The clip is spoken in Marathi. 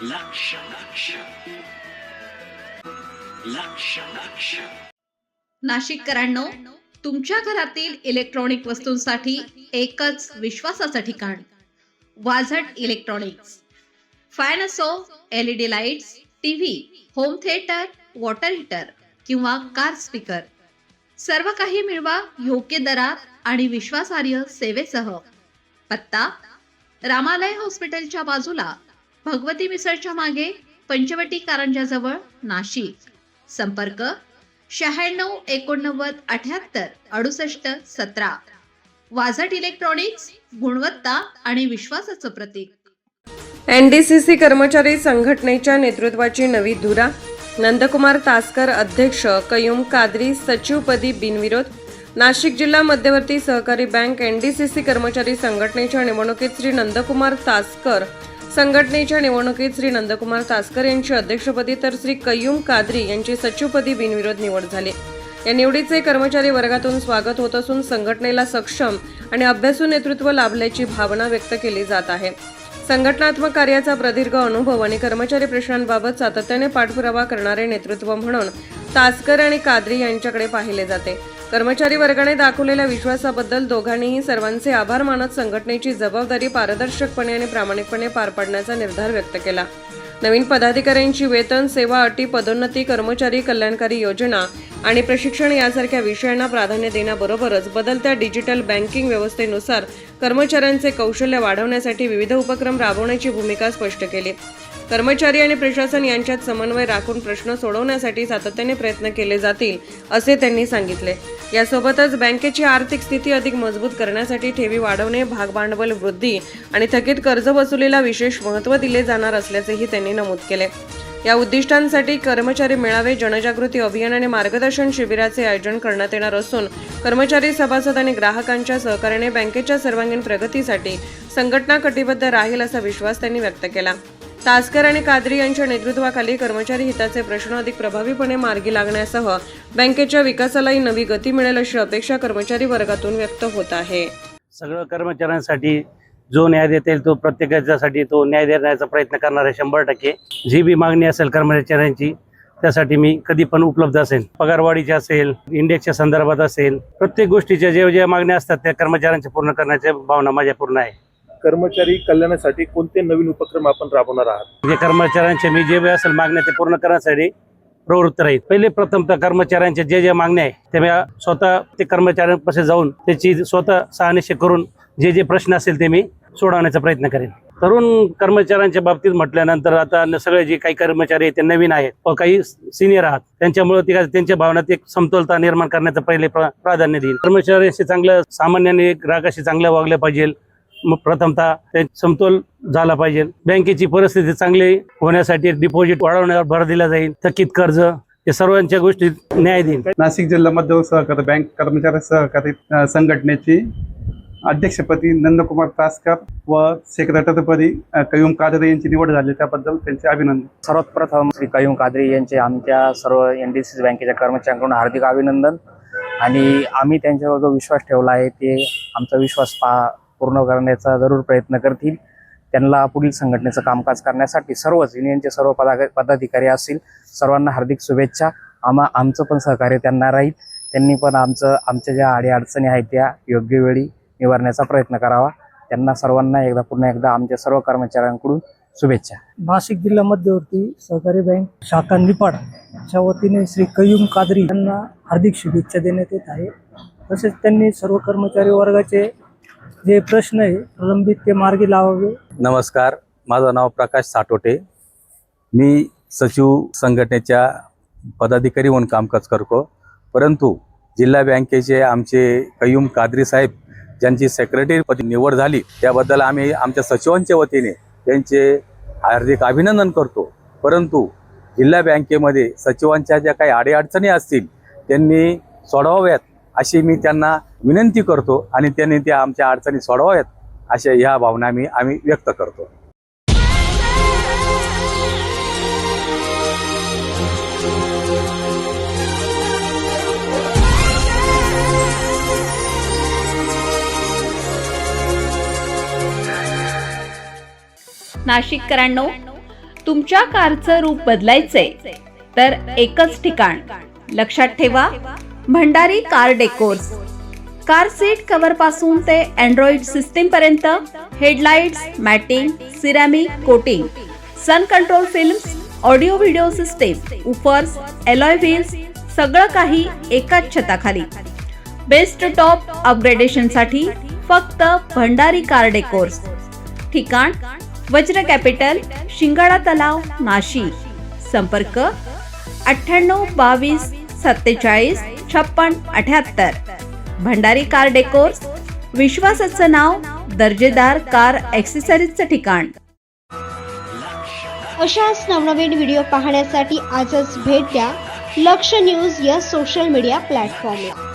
लक्ष लक्ष लक्ष लक्ष नाशिककरांनो, तुमच्या घरातील इलेक्ट्रॉनिक वस्तूंसाठी एकच विश्वासाचं ठिकाण वाझट इलेक्ट्रॉनिक्स. फॅन असो, LED lights, TV, home theatre, water heater किंवा कार स्पीकर, सर्व काही मिळवा योग्य दरात आणि विश्वासार्ह सेवेसह. पत्ता: रामालय हॉस्पिटलच्या बाजूला, भगवती मिसळच्या मागे, पंचवटी कारंजाजवळ, नाशिक. संपर्क: 96 89 78 68 17. वाझट इलेक्ट्रॉनिक्स, गुणवत्ता आणि विश्वासाचं प्रतीक. NDCC कर्मचारी संघटनेच्या नेतृत्वाची नवी धुरा. नंदकुमार तासकर अध्यक्ष, कयूम कादरी सचिवपदी बिनविरोध. नाशिक जिल्हा मध्यवर्ती सहकारी बँक NDCC कर्मचारी संघटनेच्या निवडणुकीत श्री नंदकुमार तासकर, संघटनेच्या निवडणुकीत श्री नंदकुमार तासकर यांची अध्यक्षपदी तर श्री कयूम कादरी यांची सचिवपदी बिनविरोध निवड झाली. या निवडीचे कर्मचारी वर्गातून स्वागत होत असून संघटनेला सक्षम आणि अभ्यासू नेतृत्व लाभल्याची भावना व्यक्त केली जात आहे. संघटनात्मक कार्याचा प्रदीर्घ अनुभव आणि कर्मचारी प्रश्नांबाबत सातत्याने पाठपुरावा करणारे नेतृत्व म्हणून तासकर आणि कादरी यांच्याकडे पाहिले जाते. कर्मचारी वर्गाने दाखवलेल्या विश्वासाबद्दल दोघांनीही सर्वांचे आभार मानत संघटनेची जबाबदारी पारदर्शकपणे आणि प्रामाणिकपणे पार पाडण्याचा निर्धार व्यक्त केला. नवीन पदाधिकाऱ्यांची वेतन, सेवा अटी, पदोन्नती, कर्मचारी कल्याणकारी योजना आणि प्रशिक्षण यासारख्या विषयांना प्राधान्य देण्याबरोबरच बदलत्या डिजिटल बँकिंग व्यवस्थेनुसार कर्मचाऱ्यांचे कौशल्य वाढवण्यासाठी विविध उपक्रम राबवण्याची भूमिका स्पष्ट केली. कर्मचारी आणि प्रशासन यांच्यात समन्वय राखून प्रश्न सोडवण्यासाठी सातत्याने प्रयत्न केले जातील असे त्यांनी सांगितले. यासोबतच बँकेची आर्थिक स्थिती अधिक मजबूत करण्यासाठी ठेवी वाढवणे, भागभांडवल वृद्धी आणि थकीत कर्ज वसुलीला विशेष महत्त्व दिले जाणार असल्याचेही त्यांनी नमूद केले. या उद्दिष्टांसाठी कर्मचारी मेळावे, जनजागृती अभियान आणि मार्गदर्शन शिबिराचे आयोजन करण्यात येणार असून कर्मचारी, सभासद आणि ग्राहकांच्या सहकार्याने बँकेच्या सर्वांगीण प्रगतीसाठी संघटना कटिबद्ध राहील असा विश्वास त्यांनी व्यक्त केला. तासकर आणि कादरी यांच्या नेतृत्वाखाली कर्मचारी हिताचे प्रश्न अधिक प्रभावीपणे मार्गी लागण्यासह बँकेच्या विकासालाही नवी गती मिळेल अशी अपेक्षा कर्मचारी वर्गातून व्यक्त होत आहे. सगळं कर्मचाऱ्यांसाठी जो न्याय देता येईल तो प्रत्येकाच्यासाठी तो न्याय देण्याचा प्रयत्न करणार आहे. 100% जी बी मागणी असेल कर्मचाऱ्यांची त्यासाठी मी कधी पण उपलब्ध असेल. पगारवाढीची असेल, इंडेक्सच्या संदर्भात असेल, प्रत्येक गोष्टीच्या ज्या मागण्या असतात त्या कर्मचाऱ्यांच्या पूर्ण करण्याची भावना माझ्या पूर्ण आहे. कर्मचारी कल्याणासाठी कोणते नवीन उपक्रम आपण राबवणार आहात? जे कर्मचाऱ्यांचे मी जे असेल मागण्या ते पूर्ण करण्यासाठी प्रवृत्त राहील. पहिले प्रथमतः कर्मचाऱ्यांच्या जे मागण्या आहे ते मी स्वतः ते कर्मचाऱ्यांपाशी जाऊन त्याची स्वतः शहानिशा करून जे प्रश्न असेल ते मी सोडवण्याचा प्रयत्न करेन. तरुण कर्मचाऱ्यांच्या बाबतीत म्हटल्यानंतर आता सगळे जे काही कर्मचारी आहेत ते नवीन आहेत व काही सिनियर आहात, त्यांच्यामुळे त्यांच्या भावनात एक समतोलता निर्माण करण्याचं पहिले प्राधान्य देईल. कर्मचाऱ्यांशी चांगलं, सामान्याने ग्राहकाशी चांगलं वागलं पाहिजे. मग प्रथमतः ते समतोल झाला पाहिजे. बँकेची परिस्थिती चांगली होण्यासाठी डिपॉझिट वाढवण्यावर भर दिला जाईल. थकीत कर्ज या सर्वांच्या गोष्टीत न्याय देईल. नाशिक जिल्हा मध्यवर्ती सहकारी बँक कर्मचारी सहकारी संघटनेची अध्यक्षपदी नंदकुमार तासकर व सेक्रेटरीपदी कयूम कादरी यांची निवड झाली, त्याबद्दल त्यांचे अभिनंदन. सर्वात प्रथम श्री कयूम कादरी यांचे आमच्या सर्व NDCC बँकेच्या कर्मचाऱ्यांकडून हार्दिक अभिनंदन. आणि आम्ही त्यांच्यावर जो विश्वास ठेवला आहे ते आमचा विश्वास पूर्ण करण्याचा जरूर प्रयत्न करतील. त्यांना पुढील संघटनेचं कामकाज करण्यासाठी सर्वच युनियनचे सर्व पदाधिकारी असतील सर्वांना हार्दिक शुभेच्छा. आमचं पण सहकार्य त्यांना राहील. त्यांनी पण आमच्या ज्या अडीअडचणी आहेत त्या योग्य वेळी निवारण्याचा प्रयत्न करावा. त्यांना सर्वांना पुन्हा एकदा आमच्या सर्व कर्मचाऱ्यांकडून शुभेच्छा. नाशिक जिल्हा मध्यवर्ती सहकारी बँक शाखा निफाडच्या वतीने श्री कयूम कादरी यांना हार्दिक शुभेच्छा देण्यात येत आहे. तसेच त्यांनी सर्व कर्मचारी वर्गाचे जे प्रश्न आहे प्रलंबित ते मार्गी लावावे. नमस्कार, माझं नाव प्रकाश साटोटे. मी सचिव संघटनेच्या पदाधिकारी म्हणून कामकाज करतो. परंतु जिल्हा बँकेचे आमचे कयूम कादरी साहेब ज्यांची सेक्रेटरीपदी निवड झाली त्याबद्दल आम्ही आमच्या सचिवांच्या वतीने त्यांचे हार्दिक अभिनंदन करतो. परंतु जिल्हा बँकेमध्ये सचिवांच्या ज्या काही अडीअडचणी असतील त्यांनी सोडवाव्यात अशी मी त्यांना विनंती करतो आणि त्यांनी त्या आमच्या अडचणी सोडवाव्यात अशा ह्या भावना आम्ही व्यक्त करतो. नाशिककरांनो, तुमच्या कारचं रूप बदलायचंय तर एकच ठिकाण. लक्षात ठेवा, Bhandari car decors. Car seat cover पासून ते अँड्रॉइड सिस्टीम पर्यंत, headlights, matting, ceramic coating, sun control films, audio video system, woofers, alloy wheels, सगळं काही एकाच छताखाली. बेस्ट टॉप अपग्रेडेशन साठी फक्त भंडारी कार डेकोर्स. ठिकाण वज्र कॅपिटल, शिंगाडा तलाव, नाशिक. संपर्क 98 22 47 56 78. भंडारी कार डेकोर्स, विश्वासाचं नाव, दर्जेदार कार ॲक्सेसरीजचं ठिकाण. अशाच नवनवीन व्हिडिओ पाहण्यासाठी आजच भेट द्या लक्ष न्यूज या सोशल मीडिया प्लॅटफॉर्मला.